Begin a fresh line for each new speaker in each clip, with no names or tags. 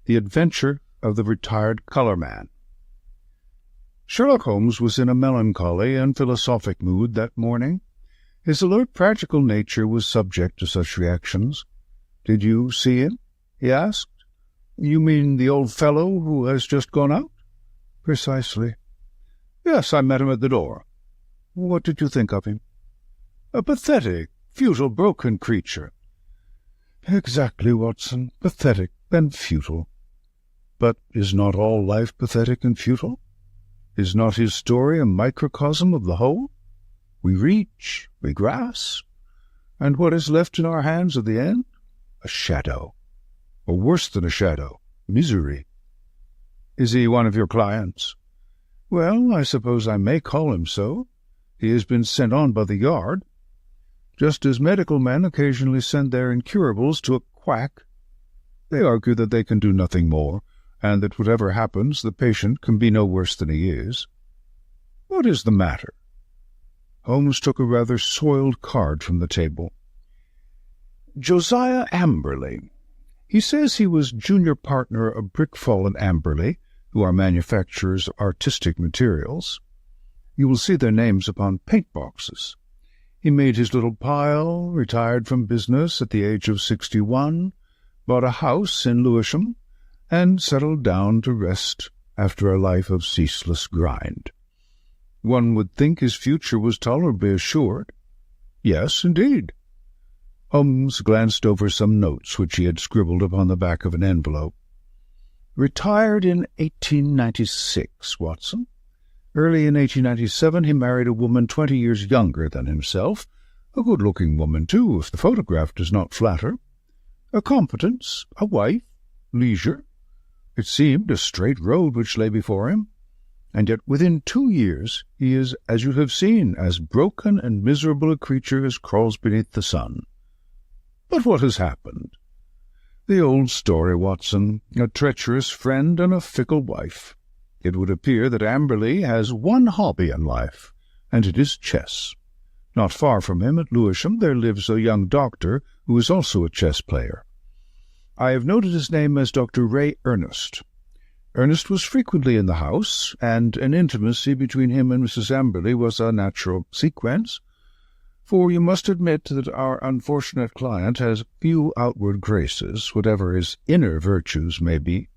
The Adventure of the Retired Colourman. Sherlock Holmes was in a melancholy and philosophic mood that morning. His alert, practical nature was subject to such reactions. "Did you see him?" he asked. "You mean the old fellow who has just gone out?" "Precisely." "Yes, I met him at the door." "What did you think of him?" "A pathetic, futile, broken creature." "Exactly, Watson. Pathetic and futile. But is not all life pathetic and futile? Is not his story a microcosm of the whole? We reach, we grasp, and what is left in our hands at the end? A shadow. Or worse than a shadow, misery." "Is he one of your clients?" "Well, I suppose I may call him so. He has been sent on by the Yard, just as medical men occasionally send their incurables to a quack. They argue that they can do nothing more, and that whatever happens, the patient can be no worse than he is." "What is the matter?" Holmes took a rather soiled card from the table. "Josiah Amberley. He says he was junior partner of Brickfall and Amberley, who are manufacturers of artistic materials. You will see their names upon paint-boxes. He made his little pile, retired from business at the age of 61, bought a house in Lewisham, and settled down to rest after a life of ceaseless grind. One would think his future was tolerably assured." "Yes, indeed." Holmes glanced over some notes which he had scribbled upon the back of an envelope. "Retired in 1896, Watson. Early in 1897 he married a woman 20 years younger than himself, a good-looking woman, too, if the photograph does not flatter. A competence, a wife, leisure. It seemed a straight road which lay before him, and yet within 2 years he is, as you have seen, as broken and miserable a creature as crawls beneath the sun. But what has happened? The old story, Watson, a treacherous friend and a fickle wife. It would appear that Amberley has one hobby in life, and it is chess. Not far from him at Lewisham there lives a young doctor who is also a chess player. I have noted his name as Dr. Ray Ernest. Ernest was frequently in the house, and an intimacy between him and Mrs. Amberley was a natural sequence, for you must admit that our unfortunate client has few outward graces, whatever his inner virtues may be.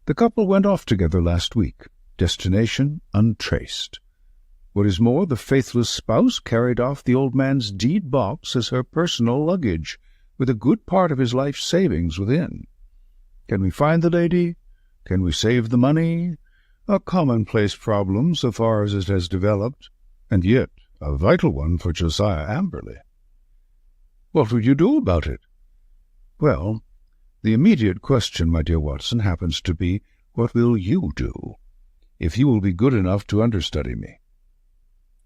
The couple went off together last week, destination untraced. What is more, the faithless spouse carried off the old man's deed box as her personal luggage, with a good part of his life savings within. Can we find the lady? Can we save the money? A commonplace problem so far as it has developed, and yet a vital one for Josiah Amberley. What would you do about it? Well, the immediate question, my dear Watson, happens to be, what will you do, if you will be good enough to understudy me?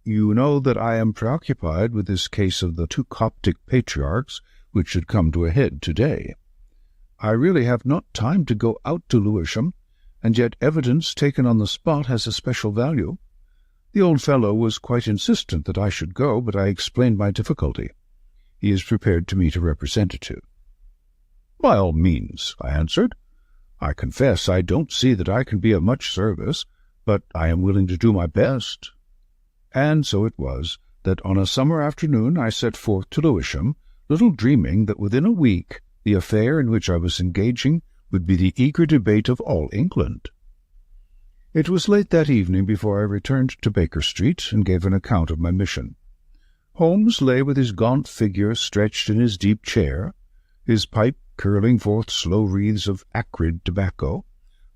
You know that I am preoccupied with this case of the 2 Coptic patriarchs, which should come to a head today. I really have not time to go out to Lewisham, and yet evidence taken on the spot has a special value. The old fellow was quite insistent that I should go, but I explained my difficulty. He is prepared to meet a representative. "By all means," I answered. "I confess I don't see that I can be of much service, but I am willing to do my best." And so it was that on a summer afternoon I set forth to Lewisham, little dreaming that within a week the affair in which I was engaging would be the eager debate of all England. It was late that evening before I returned to Baker Street and gave an account of my mission. Holmes lay with his gaunt figure stretched in his deep chair, his pipe curling forth slow wreaths of acrid tobacco,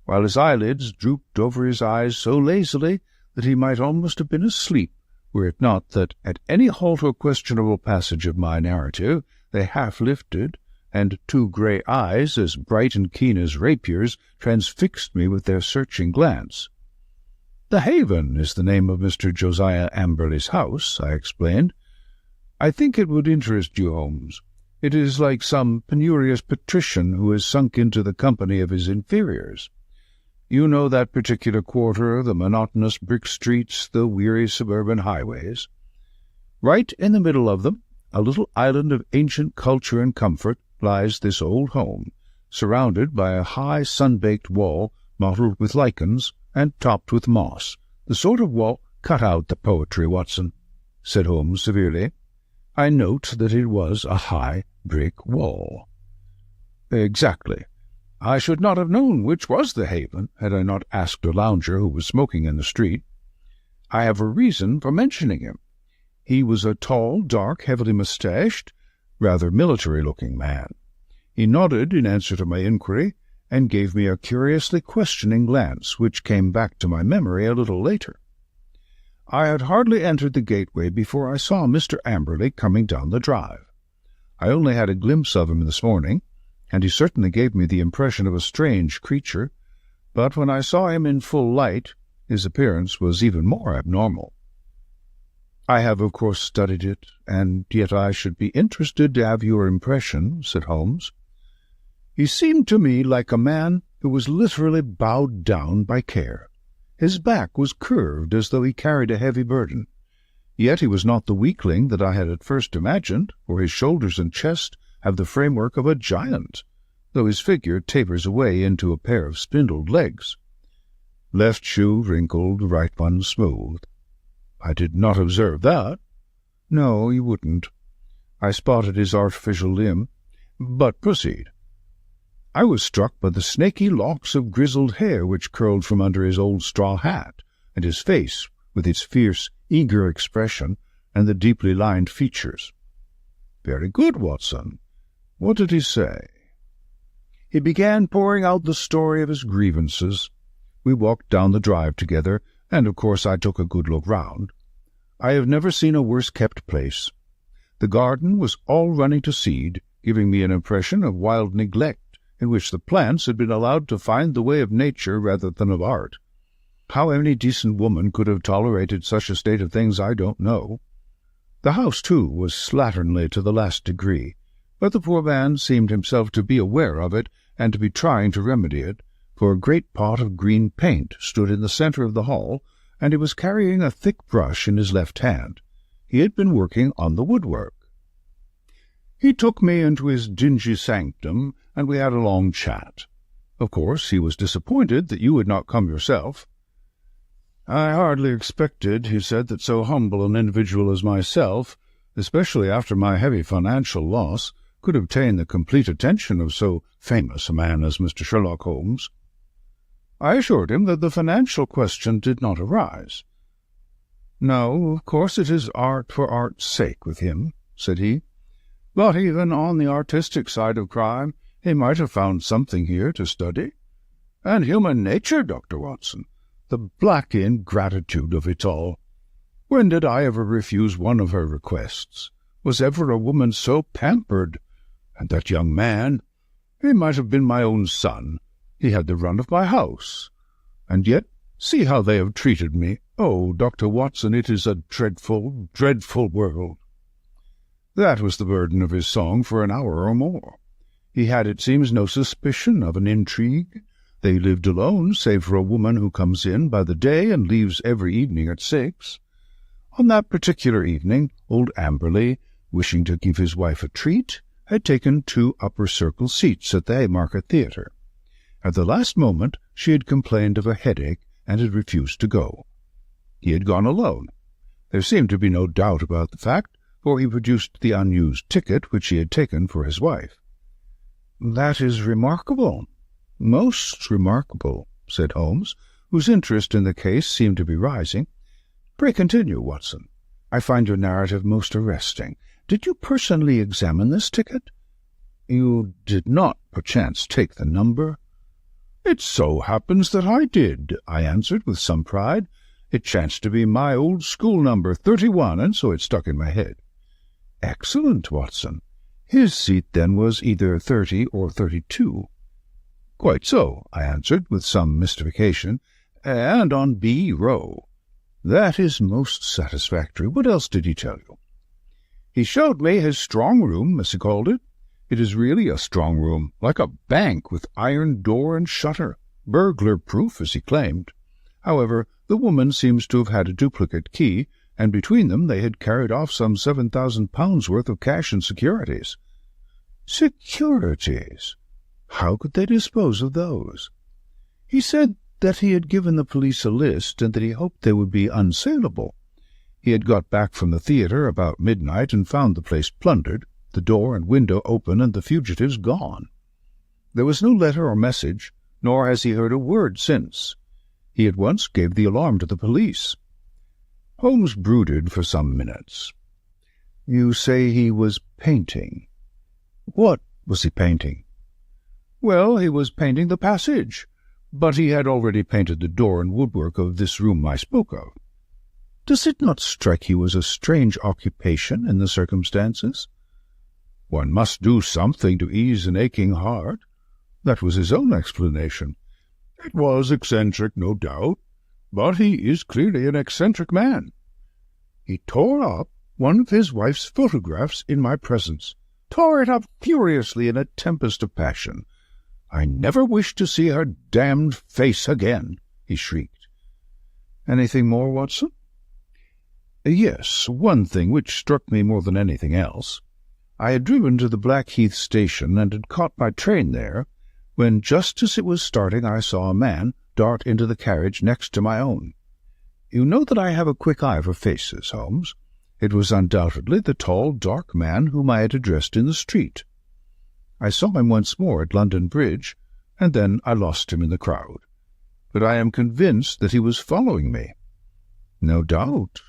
while his eyelids drooped over his eyes so lazily that he might almost have been asleep, were it not that at any halt or questionable passage of my narrative they half lifted, and 2 grey eyes, as bright and keen as rapiers, transfixed me with their searching glance. "The Haven is the name of Mr. Josiah Amberley's house," I explained. "I think it would interest you, Holmes. It is like some penurious patrician who has sunk into the company of his inferiors. You know that particular quarter, the monotonous brick streets, the weary suburban highways. Right in the middle of them, a little island of ancient culture and comfort, lies this old home, surrounded by a high sun-baked wall mottled with lichens and topped with moss. The sort of wall— "Cut out the poetry, Watson," said Holmes severely. "I note that it was a high brick wall." "Exactly. I should not have known which was the haven had I not asked a lounger who was smoking in the street. I have a reason for mentioning him. He was a tall, dark, heavily moustached, rather military-looking man. He nodded in answer to my inquiry, and gave me a curiously questioning glance, which came back to my memory a little later. I had hardly entered the gateway before I saw Mr. Amberley coming down the drive. I only had a glimpse of him this morning, and he certainly gave me the impression of a strange creature, but when I saw him in full light, his appearance was even more abnormal. I have, of course, studied it, and yet I should be interested to have your impression," said Holmes. "He seemed to me like a man who was literally bowed down by care. His back was curved as though he carried a heavy burden. Yet he was not the weakling that I had at first imagined, for his shoulders and chest have the framework of a giant, though his figure tapers away into a pair of spindled legs. Left shoe wrinkled, right one smooth. I did not observe that." "No, you wouldn't. I spotted his artificial limb. But proceed." "I was struck by the snaky locks of grizzled hair which curled from under his old straw hat, and his face, with its fierce, eager expression, and the deeply lined features." "Very good, Watson. What did he say?" "He began pouring out the story of his grievances. We walked down the drive together, and of course I took a good look round. I have never seen a worse-kept place. The garden was all running to seed, giving me an impression of wild neglect, in which the plants had been allowed to find the way of nature rather than of art. How any decent woman could have tolerated such a state of things I don't know. The house, too, was slatternly to the last degree, but the poor man seemed himself to be aware of it and to be trying to remedy it, for a great pot of green paint stood in the centre of the hall, and he was carrying a thick brush in his left hand. He had been working on the woodwork. He took me into his dingy sanctum, and we had a long chat. Of course, he was disappointed that you had not come yourself. "I hardly expected," he said, "that so humble an individual as myself, especially after my heavy financial loss, could obtain the complete attention of so famous a man as Mr. Sherlock Holmes." I assured him that the financial question did not arise. "No, of course it is art for art's sake with him," said he. "But even on the artistic side of crime, he might have found something here to study. And human nature, Dr. Watson, the black ingratitude of it all. When did I ever refuse one of her requests? Was ever a woman so pampered? And that young man, he might have been my own son. He had the run of my house. And yet, see how they have treated me. Oh, Dr. Watson, it is a dreadful, dreadful world." That was the burden of his song for an hour or more. He had, it seems, no suspicion of an intrigue. They lived alone, save for a woman who comes in by the day and leaves every evening at 6. On that particular evening, old Amberley, wishing to give his wife a treat, had taken 2 upper-circle seats at the Haymarket Theatre. At the last moment she had complained of a headache and had refused to go. He had gone alone. There seemed to be no doubt about the fact, for he produced the unused ticket which he had taken for his wife. "That is remarkable, most remarkable," said Holmes, whose interest in the case seemed to be rising. "Pray continue, Watson. I find your narrative most arresting. Did you personally examine this ticket?" "You did not, perchance, take the number?" "It so happens that I did," I answered with some pride. "It chanced to be my old school number, 31, and so it stuck in my head." "Excellent, Watson. His seat, then, was either 30 or 32. "Quite so," I answered, with some mystification, "and on B row." "That is most satisfactory. What else did he tell you?" "He showed me his strong room, as he called it. It is really a strong room, like a bank, with iron door and shutter, burglar-proof, as he claimed. However, the woman seems to have had a duplicate key, and between them they had carried off some £7,000 worth of cash and securities." "Securities? How could they dispose of those? He said that he had given the police a list and that he hoped they would be unsaleable. He had got back from the theatre about midnight and found the place plundered, the door and window open, and the fugitives gone. There was no letter or message, nor has he heard a word since. He at once gave the alarm to the police. Holmes brooded for some minutes. You say he was painting. What was he painting? Well, he was painting the passage, but he had already painted the door and woodwork of this room I spoke of. Does it not strike you as a strange occupation in the circumstances? One must do something to ease an aching heart. That was his own explanation. It was eccentric, no doubt, but he is clearly an eccentric man. He tore up one of his wife's photographs in my presence, tore it up furiously in a tempest of passion. I never wish to see her damned face again, he shrieked. Anything more, Watson? Yes, one thing which struck me more than anything else. I had driven to the Blackheath station and had caught my train there, when just as it was starting I saw a man dart into the carriage next to my own. You know that I have a quick eye for faces, Holmes. It was undoubtedly the tall, dark man whom I had addressed in the street. I saw him once more at London Bridge, and then I lost him in the crowd. But I am convinced that he was following me. No doubt,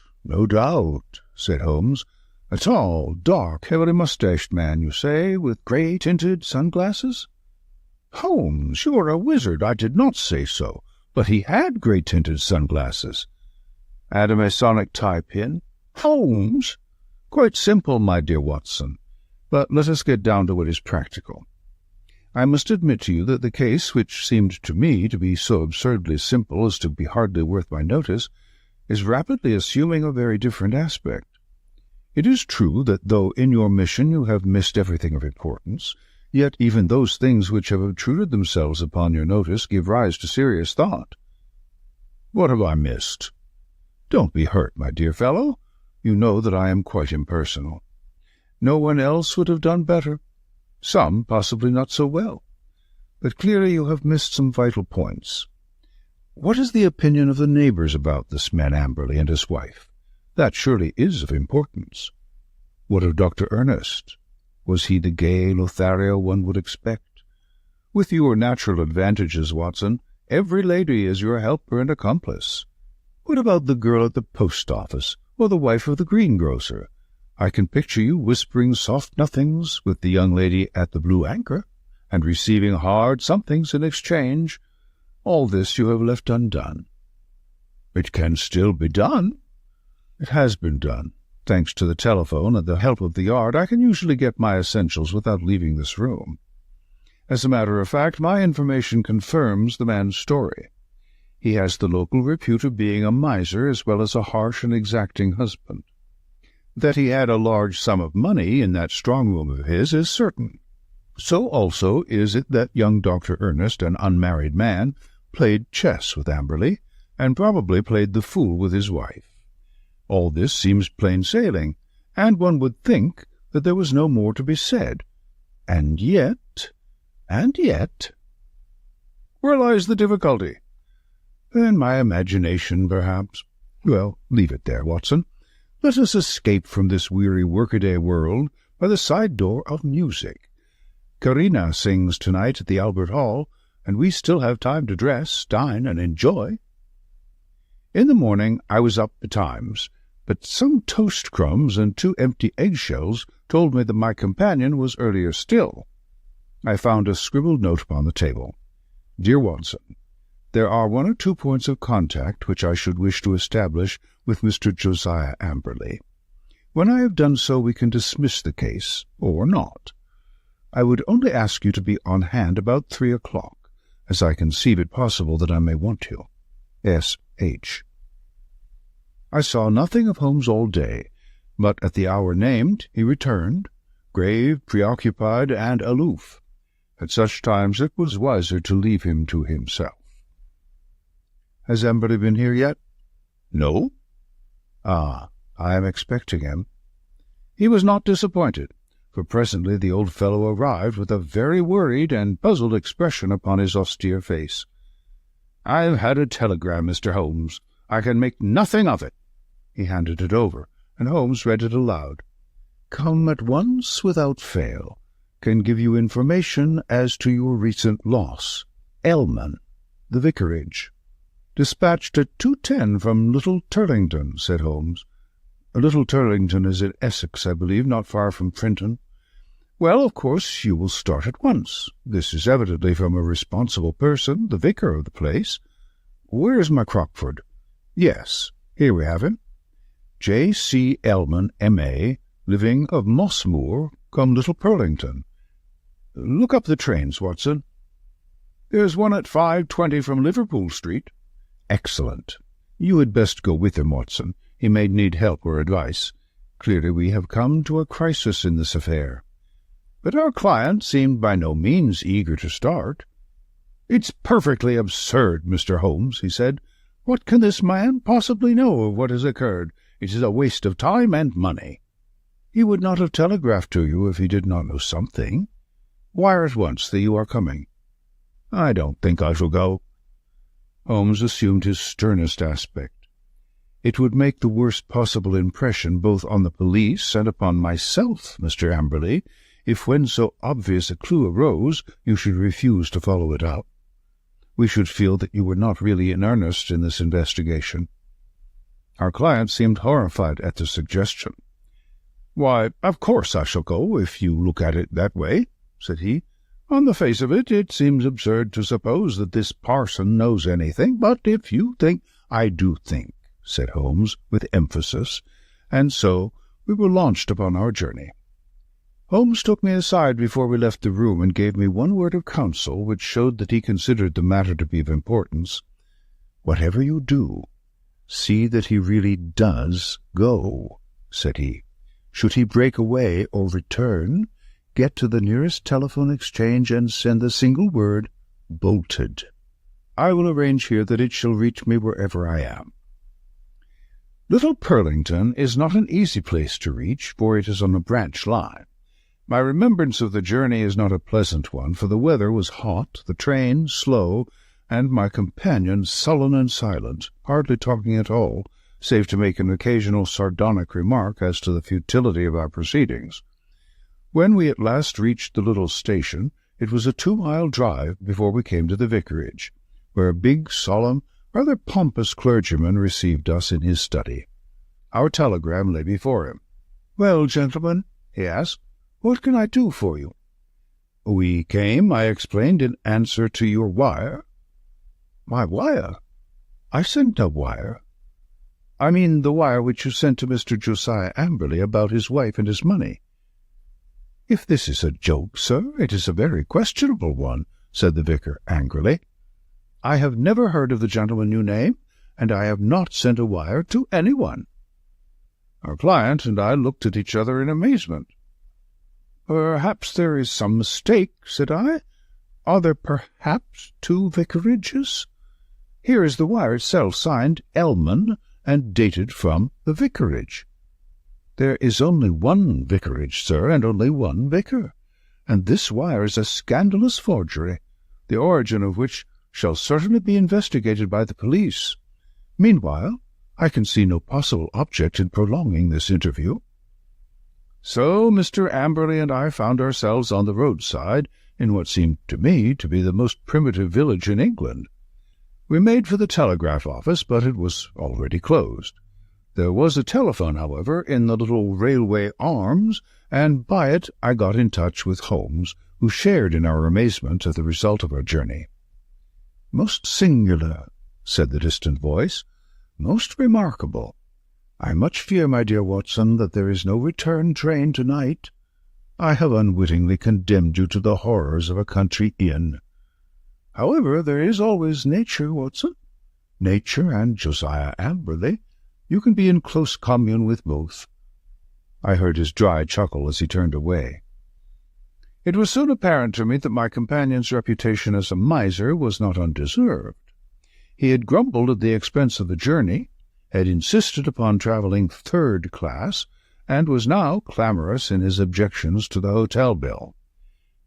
said Holmes. A tall, dark, heavily moustached man, you say, with grey-tinted sunglasses? Holmes, you are a wizard. I did not say so, but he had grey-tinted sunglasses. And a Masonic tie-pin? Holmes! Quite simple, my dear Watson. But let us get down to what is practical. I must admit to you that the case, which seemed to me to be so absurdly simple as to be hardly worth my notice, is rapidly assuming a very different aspect. It is true that though in your mission you have missed everything of importance, yet even those things which have obtruded themselves upon your notice give rise to serious thought. What have I missed? Don't be hurt, my dear fellow. You know that I am quite impersonal. No one else would have done better. Some possibly not so well. But clearly you have missed some vital points. What is the opinion of the neighbours about this man Amberley and his wife? That surely is of importance. What of Dr. Ernest? Was he the gay Lothario one would expect? With your natural advantages, Watson, every lady is your helper and accomplice. What about the girl at the post-office, or the wife of the greengrocer? I can picture you whispering soft nothings with the young lady at the Blue Anchor, and receiving hard somethings in exchange. All this you have left undone. It can still be done. It has been done. Thanks to the telephone and the help of the yard, I can usually get my essentials without leaving this room. As a matter of fact, my information confirms the man's story. He has the local repute of being a miser as well as a harsh and exacting husband. That he had a large sum of money in that strong-room of his is certain. So also is it that young Dr. Ernest, an unmarried man, played chess with Amberley, and probably played the fool with his wife. All this seems plain sailing, and one would think that there was no more to be said. And yet... Where lies the difficulty? In my imagination, perhaps. Well, leave it there, Watson. Let us escape from this weary workaday world by the side door of music. Carina sings tonight at the Albert Hall, and we still have time to dress, dine, and enjoy. In the morning I was up betimes, but some toast crumbs and 2 empty eggshells told me that my companion was earlier still. I found a scribbled note upon the table. Dear Watson, there are 1 or 2 points of contact which I should wish to establish with Mr. Josiah Amberley. When I have done so, we can dismiss the case, or not. I would only ask you to be on hand about 3 o'clock, as I conceive it possible that I may want you. S.H. I saw nothing of Holmes all day, but at the hour named he returned, grave, preoccupied, and aloof. At such times it was wiser to leave him to himself. Has Amberley been here yet? No. Ah, I am expecting him. He was not disappointed, for presently the old fellow arrived with a very worried and puzzled expression upon his austere face. "I've had a telegram, Mr. Holmes. I can make nothing of it." He handed it over, and Holmes read it aloud. "Come at once without fail. Can give you information as to your recent loss. Elman, the vicarage." "Dispatched at 2:10 from Little Turlington," said Holmes. "Little Turlington is in Essex, I believe, not far from Frinton. Well, of course, you will start at once. This is evidently from a responsible person, the vicar of the place. Where is my Crockford? Yes, here we have him. J.C. Elman, M.A., living of Mossmoor, come Little Purlington. Look up the trains, Watson." "There's one at 5:20 from Liverpool Street." "Excellent. You had best go with him, Watson. He may need help or advice. Clearly we have come to a crisis in this affair." But our client seemed by no means eager to start. "It's perfectly absurd, Mr. Holmes," he said. "What can this man possibly know of what has occurred? It is a waste of time and money." "He would not have telegraphed to you if he did not know something. Wire at once that you are coming." "I don't think I shall go." Holmes assumed his sternest aspect. "It would make the worst possible impression both on the police and upon myself, Mr. Amberley, if when so obvious a clue arose you should refuse to follow it up. We should feel that you were not really in earnest in this investigation." Our client seemed horrified at the suggestion. "Why, of course I shall go, if you look at it that way," said he. "On the face of it, it seems absurd to suppose that this parson knows anything, but if you think—" "I do think," said Holmes, with emphasis, and so we were launched upon our journey. Holmes took me aside before we left the room and gave me one word of counsel which showed that he considered the matter to be of importance. "Whatever you do, see that he really does go," said he. "Should he break away or return, get to the nearest telephone exchange and send the single word, 'bolted.' I will arrange here that it shall reach me wherever I am." Little Purlington is not an easy place to reach, for it is on a branch line. My remembrance of the journey is not a pleasant one, for the weather was hot, the train slow, and my companion sullen and silent, hardly talking at all, save to make an occasional sardonic remark as to the futility of our proceedings. When we at last reached the little station, it was a 2-mile drive before we came to the vicarage, where a big, solemn, rather pompous clergyman received us in his study. Our telegram lay before him. "Well, gentlemen," he asked, "what can I do for you?" "We came," I explained, "in answer to your wire." "My wire? I sent no wire." "I mean the wire which you sent to Mr. Josiah Amberley about his wife and his money." "If this is a joke, sir, it is a very questionable one," said the vicar angrily. "I have never heard of the gentleman you name, and I have not sent a wire to anyone." Our client and I looked at each other in amazement. "Perhaps there is some mistake," said I. "Are there perhaps 2 vicarages? Here is the wire itself, signed Elman, and dated from the vicarage." "There is only one vicarage, sir, and only one vicar, and this wire is a scandalous forgery, the origin of which shall certainly be investigated by the police. Meanwhile, I can see no possible object in prolonging this interview." So Mr. Amberley and I found ourselves on the roadside in what seemed to me to be the most primitive village in England. We made for the telegraph office, but it was already closed. There was a telephone, however, in the little railway arms, and by it I got in touch with Holmes, who shared in our amazement at the result of our journey. "Most singular," said the distant voice. "Most remarkable. I much fear, my dear Watson, that there is no return train tonight. I have unwittingly condemned you to the horrors of a country inn. However, there is always nature, Watson. Nature and Josiah Amberley. You can be in close commune with both." I heard his dry chuckle as he turned away. It was soon apparent to me that my companion's reputation as a miser was not undeserved. He had grumbled at the expense of the journey, had insisted upon travelling 3rd class, and was now clamorous in his objections to the hotel bill.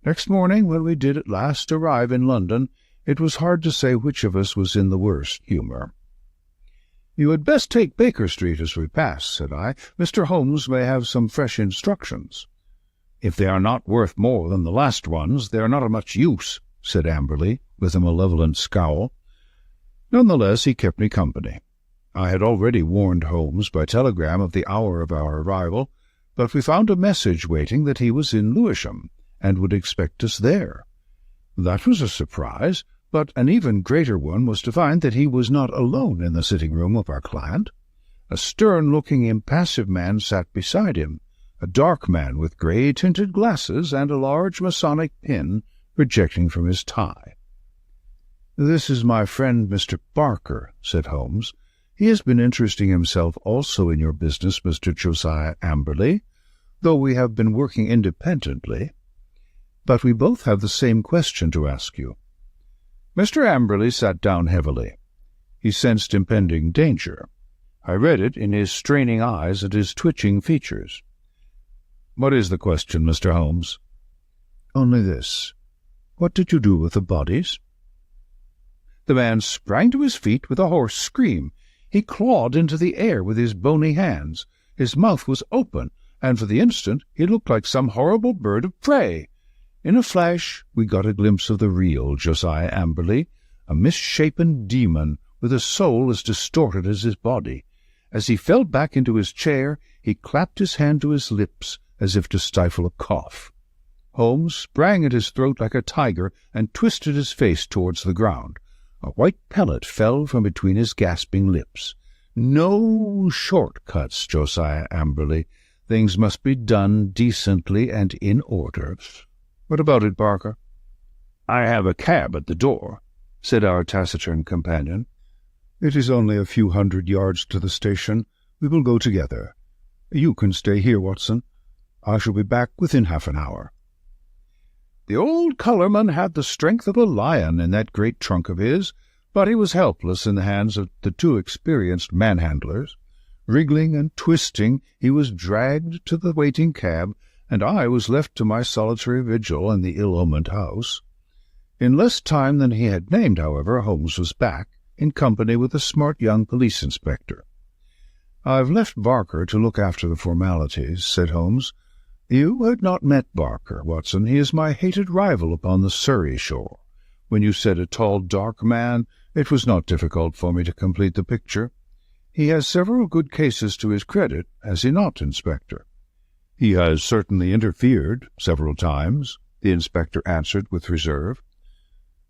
Next morning, when we did at last arrive in London, it was hard to say which of us was in the worst humour. "You had best take Baker Street as we pass," said I. "Mr. Holmes may have some fresh instructions." "If they are not worth more than the last ones, they are not of much use," said Amberley, with a malevolent scowl. None the less, he kept me company. I had already warned Holmes by telegram of the hour of our arrival, but we found a message waiting that he was in Lewisham, and would expect us there. That was a surprise, but an even greater one was to find that he was not alone in the sitting-room of our client. A stern-looking, impassive man sat beside him, a dark man with grey-tinted glasses and a large Masonic pin projecting from his tie. "This is my friend Mr. Barker," said Holmes. "He has been interesting himself also in your business, Mr. Josiah Amberley, though we have been working independently. But we both have the same question to ask you." Mr. Amberley sat down heavily. He sensed impending danger. I read it in his straining eyes and his twitching features. "What is the question, Mr. Holmes?" "Only this. What did you do with the bodies?" The man sprang to his feet with a hoarse scream. He clawed into the air with his bony hands. His mouth was open, and for the instant he looked like some horrible bird of prey. In a flash we got a glimpse of the real Josiah Amberley, a misshapen demon with a soul as distorted as his body. As he fell back into his chair, he clapped his hand to his lips as if to stifle a cough. Holmes sprang at his throat like a tiger and twisted his face towards the ground. A white pellet fell from between his gasping lips. "No short-cuts, Josiah Amberley. Things must be done decently and in order. What about it, Barker?" "I have a cab at the door," said our taciturn companion. "It is only a few 100 yards to the station. We will go together. You can stay here, Watson. I shall be back within half an hour." The old colourman had the strength of a lion in that great trunk of his, but he was helpless in the hands of the two experienced manhandlers. Wriggling and twisting, he was dragged to the waiting cab, and I was left to my solitary vigil in the ill-omened house. In less time than he had named, however, Holmes was back, in company with a smart young police inspector. "I've left Barker to look after the formalities," said Holmes. "You had not met Barker, Watson. He is my hated rival upon the Surrey shore. When you said a tall, dark man, it was not difficult for me to complete the picture. He has several good cases to his credit, has he not, Inspector?" "He has certainly interfered several times," the inspector answered with reserve.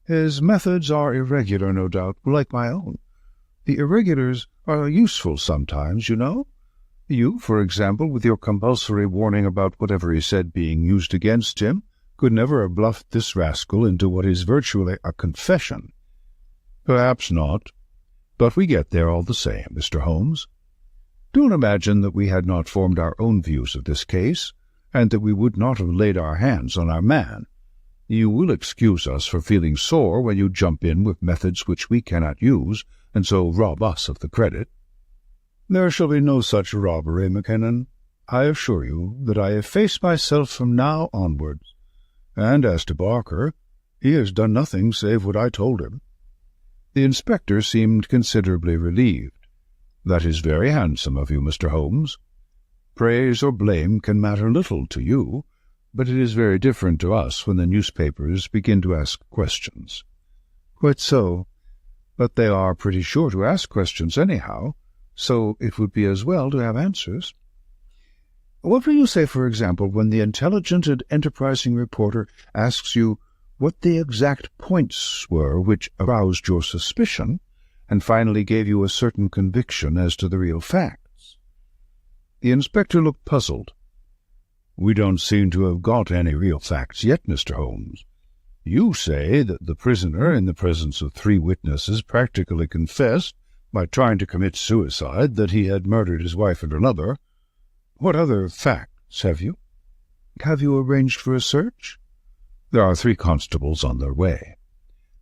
"His methods are irregular, no doubt, like my own. The irregulars are useful sometimes, you know. You, for example, with your compulsory warning about whatever he said being used against him, could never have bluffed this rascal into what is virtually a confession." "Perhaps not. But we get there all the same, Mr. Holmes. Don't imagine that we had not formed our own views of this case, and that we would not have laid our hands on our man. You will excuse us for feeling sore when you jump in with methods which we cannot use, and so rob us of the credit." "There shall be no such robbery, Mackinnon. I assure you that I efface myself from now onwards. And as to Barker, he has done nothing save what I told him." The inspector seemed considerably relieved. "That is very handsome of you, Mr. Holmes. Praise or blame can matter little to you, but it is very different to us when the newspapers begin to ask questions." "Quite so. But they are pretty sure to ask questions anyhow, so it would be as well to have answers. What will you say, for example, when the intelligent and enterprising reporter asks you what the exact points were which aroused your suspicion, and finally gave you a certain conviction as to the real facts?" The inspector looked puzzled. "We don't seem to have got any real facts yet, Mr. Holmes. You say that the prisoner, in the presence of 3 witnesses, practically confessed, by trying to commit suicide, that he had murdered his wife and another. What other facts have you?" "Have you arranged for a search?" "There are 3 constables on their way."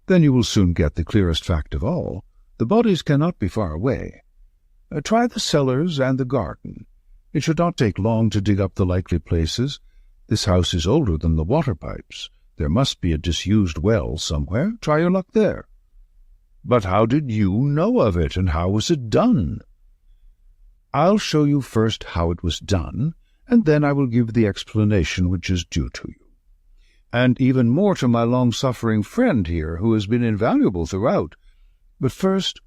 "Then you will soon get the clearest fact of all. The bodies cannot be far away. Try the cellars and the garden. It should not take long to dig up the likely places. This house is older than the water pipes. There must be a disused well somewhere. Try your luck there." "But how did you know of it, and how was it done?" "I'll show you first how it was done, and then I will give the explanation which is due to you. And even more to my long-suffering friend here, who has been invaluable throughout. But first,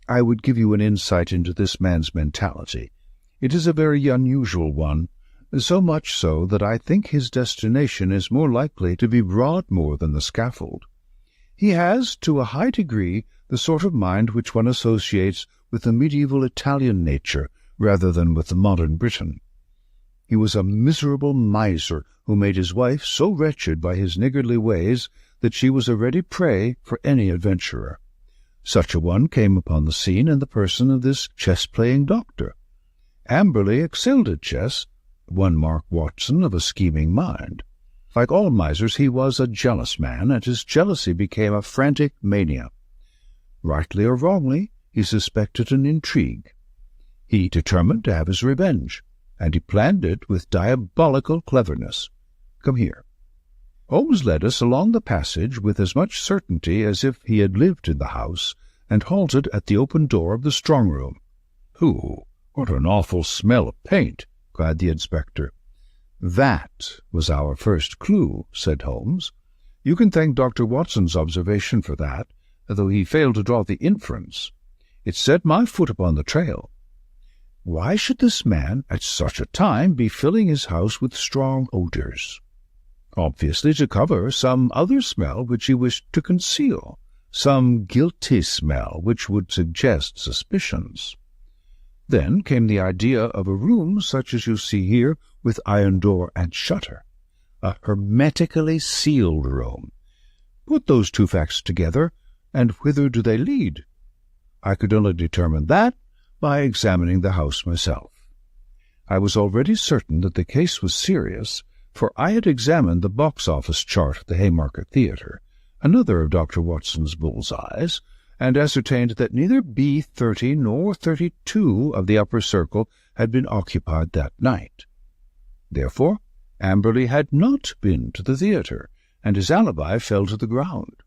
I would give you an insight into this man's mentality. It is a very unusual one, so much so that I think his destination is more likely to be Broadmoor than the scaffold. He has, to a high degree, the sort of mind which one associates with the medieval Italian nature rather than with the modern Briton. He was a miserable miser who made his wife so wretched by his niggardly ways that she was a ready prey for any adventurer. Such a one came upon the scene in the person of this chess-playing doctor. Amberley excelled at chess, one Mark Watson of a scheming mind. Like all misers, he was a jealous man, and his jealousy became a frantic mania. Rightly or wrongly, he suspected an intrigue. He determined to have his revenge, and he planned it with diabolical cleverness. Come here." Holmes led us along the passage with as much certainty as if he had lived in the house, and halted at the open door of the strong-room. "Who? What an awful smell of paint!" cried the inspector. "That was our first clue," said Holmes. "You can thank Dr. Watson's observation for that, though he failed to draw the inference. It set my foot upon the trail. Why should this man, at such a time, be filling his house with strong odours? Obviously to cover some other smell which he wished to conceal, some guilty smell which would suggest suspicions. Then came the idea of a room such as you see here, with iron door and shutter, a hermetically sealed room. Put those two facts together, and whither do they lead? I could only determine that by examining the house myself. I was already certain that the case was serious, for I had examined the box-office chart at the Haymarket Theatre, another of Dr. Watson's bull's-eyes, and ascertained that neither B30 nor 32 of the upper circle had been occupied that night. Therefore, Amberley had not been to the theatre, and his alibi fell to the ground.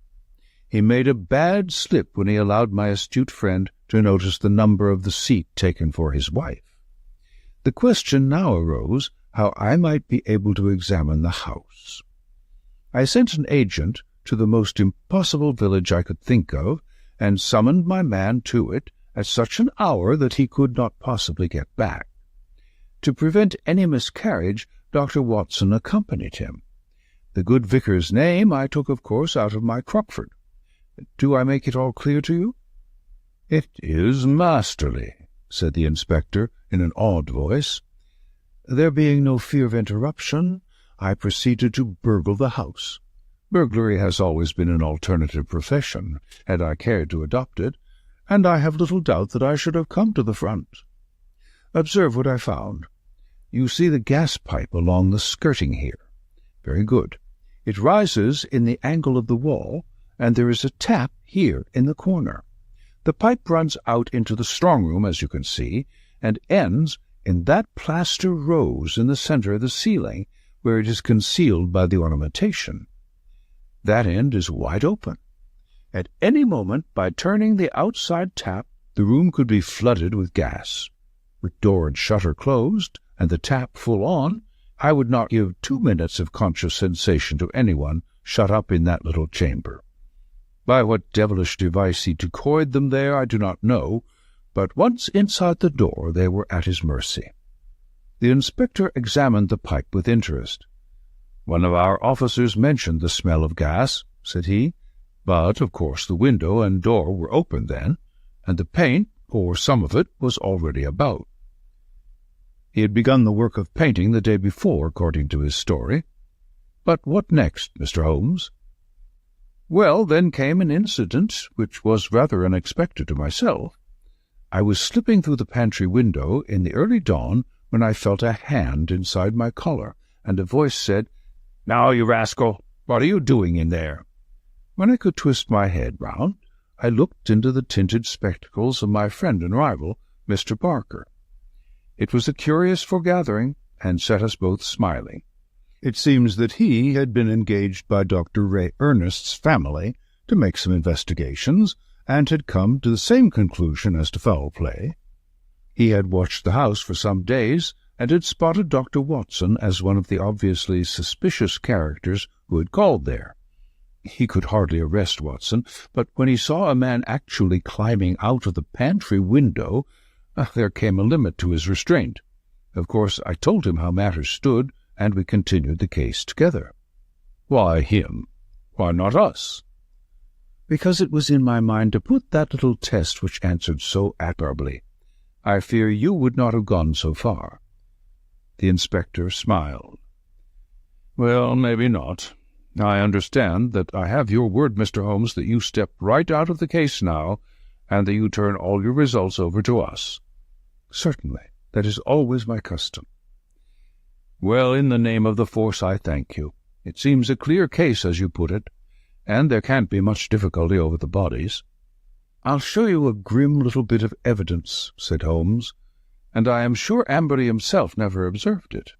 He made a bad slip when he allowed my astute friend to notice the number of the seat taken for his wife. The question now arose how I might be able to examine the house. I sent an agent to the most impossible village I could think of, and summoned my man to it at such an hour that he could not possibly get back. To prevent any miscarriage, Dr. Watson accompanied him. The good vicar's name I took, of course, out of my Crockford. Do I make it all clear to you?" "It is masterly," said the inspector in an awed voice. There being no fear of interruption, I proceeded to burgle the house. Burglary has always been an alternative profession, had I cared to adopt it, and I have little doubt that I should have come to the front. Observe what I found. You see the gas pipe along the skirting here. Very good. It rises in the angle of the wall, and there is a tap here in the corner. The pipe runs out into the strong-room, as you can see, and ends in that plaster rose in the centre of the ceiling, where it is concealed by the ornamentation. That end is wide open. At any moment, by turning the outside tap, the room could be flooded with gas. With door and shutter closed, and the tap full on, I would not give 2 minutes of conscious sensation to anyone shut up in that little chamber. By what devilish device he decoyed them there I do not know, but once inside the door they were at his mercy. The inspector examined the pipe with interest. "One of our officers mentioned the smell of gas," said he, "but, of course, the window and door were open then, and the paint, or some of it, was already about." He had begun the work of painting the day before, according to his story. But what next, Mr. Holmes? Well, then came an incident which was rather unexpected to myself. I was slipping through the pantry window in the early dawn when I felt a hand inside my collar, and a voice said, "Now, you rascal, what are you doing in there?" When I could twist my head round, I looked into the tinted spectacles of my friend and rival, Mr. Barker. It was a curious foregathering, and set us both smiling. It seems that he had been engaged by Dr. Ray Ernest's family to make some investigations, and had come to the same conclusion as to foul play. He had watched the house for some days, and had spotted Dr. Watson as one of the obviously suspicious characters who had called there. He could hardly arrest Watson, but when he saw a man actually climbing out of the pantry window, there came a limit to his restraint. Of course, I told him how matters stood, and we continued the case together. Why him? Why not us? Because it was in my mind to put that little test which answered so admirably. I fear you would not have gone so far. The inspector smiled. Well, maybe not. I understand that I have your word, Mr. Holmes, that you step right out of the case now, and that you turn all your results over to us. Certainly. That is always my custom. Well, in the name of the force, I thank you. It seems a clear case, as you put it, and there can't be much difficulty over the bodies. I'll show you a grim little bit of evidence, said Holmes, and I am sure Amberley himself never observed it.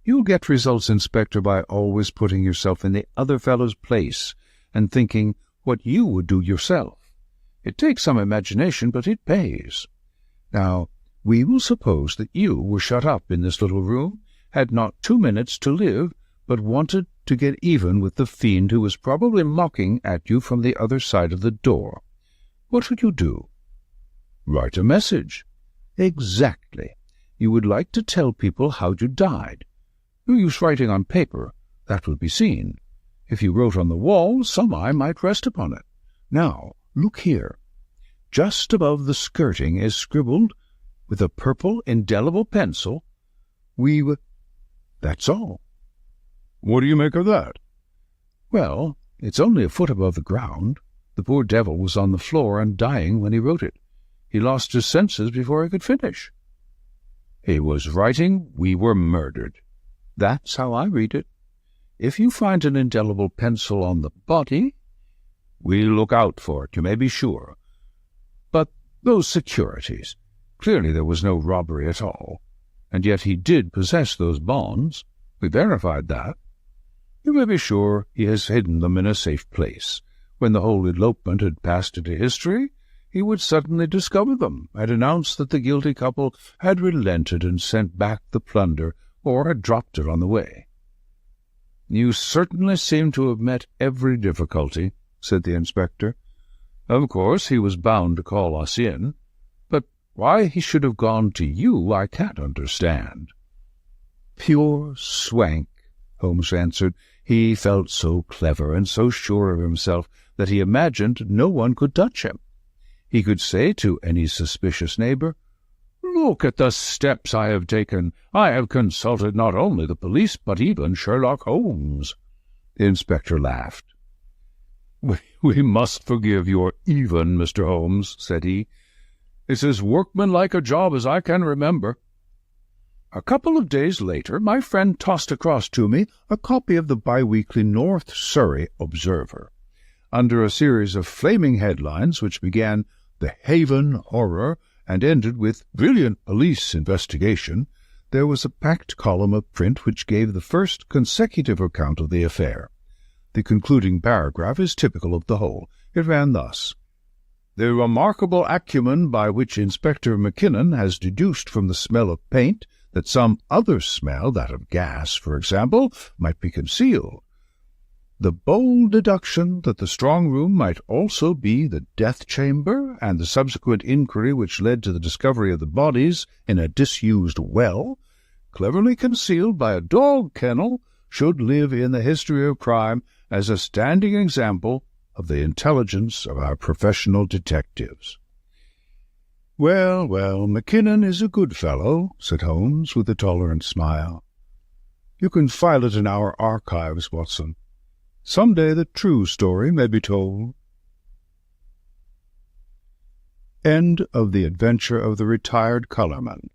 You'll get results, Inspector, by always putting yourself in the other fellow's place and thinking what you would do yourself. It takes some imagination, but it pays. Now, we will suppose that you were shut up in this little room, had not 2 minutes to live, but wanted to get even with the fiend who was probably mocking at you from the other side of the door. What would you do? Write a message. Exactly. You would like to tell people how you died. No use writing on paper. That would be seen. If you wrote on the wall, some eye might rest upon it. Now, look here. Just above the skirting is scribbled, with a purple indelible pencil, That's all. What do you make of that? Well, it's only a foot above the ground. The poor devil was on the floor and dying when he wrote it. He lost his senses before he could finish. He was writing, "We were murdered." That's how I read it. If you find an indelible pencil on the body, we'll look out for it, you may be sure. But those securities, clearly there was no robbery at all, and yet he did possess those bonds. We verified that. You may be sure he has hidden them in a safe place. When the whole elopement had passed into history, he would suddenly discover them and announce that the guilty couple had relented and sent back the plunder, or had dropped it on the way. You certainly seem to have met every difficulty, said the inspector. Of course, he was bound to call us in, but why he should have gone to you I can't understand. Pure swank, Holmes answered. He felt so clever and so sure of himself that he imagined no one could touch him. He could say to any suspicious neighbour, "Look at the steps I have taken. I have consulted not only the police, but even Sherlock Holmes." The inspector laughed. "We must forgive your even, Mr. Holmes," said he. "It's as workmanlike a job as I can remember." A couple of days later, my friend tossed across to me a copy of the bi-weekly North Surrey Observer. Under a series of flaming headlines which began "The Haven Horror" and ended with "Brilliant Police Investigation," there was a packed column of print which gave the first consecutive account of the affair. The concluding paragraph is typical of the whole. It ran thus: "The remarkable acumen by which Inspector Mackinnon has deduced from the smell of paint that some other smell, that of gas, for example, might be concealed. The bold deduction that the strong-room might also be the death-chamber, and the subsequent inquiry which led to the discovery of the bodies in a disused well, cleverly concealed by a dog-kennel, should live in the history of crime as a standing example of the intelligence of our professional detectives." "Well, well, Mackinnon is a good fellow," said Holmes, with a tolerant smile. "You can file it in our archives, Watson. Some day the true story may be told." End of The Adventure of the Retired Colourman,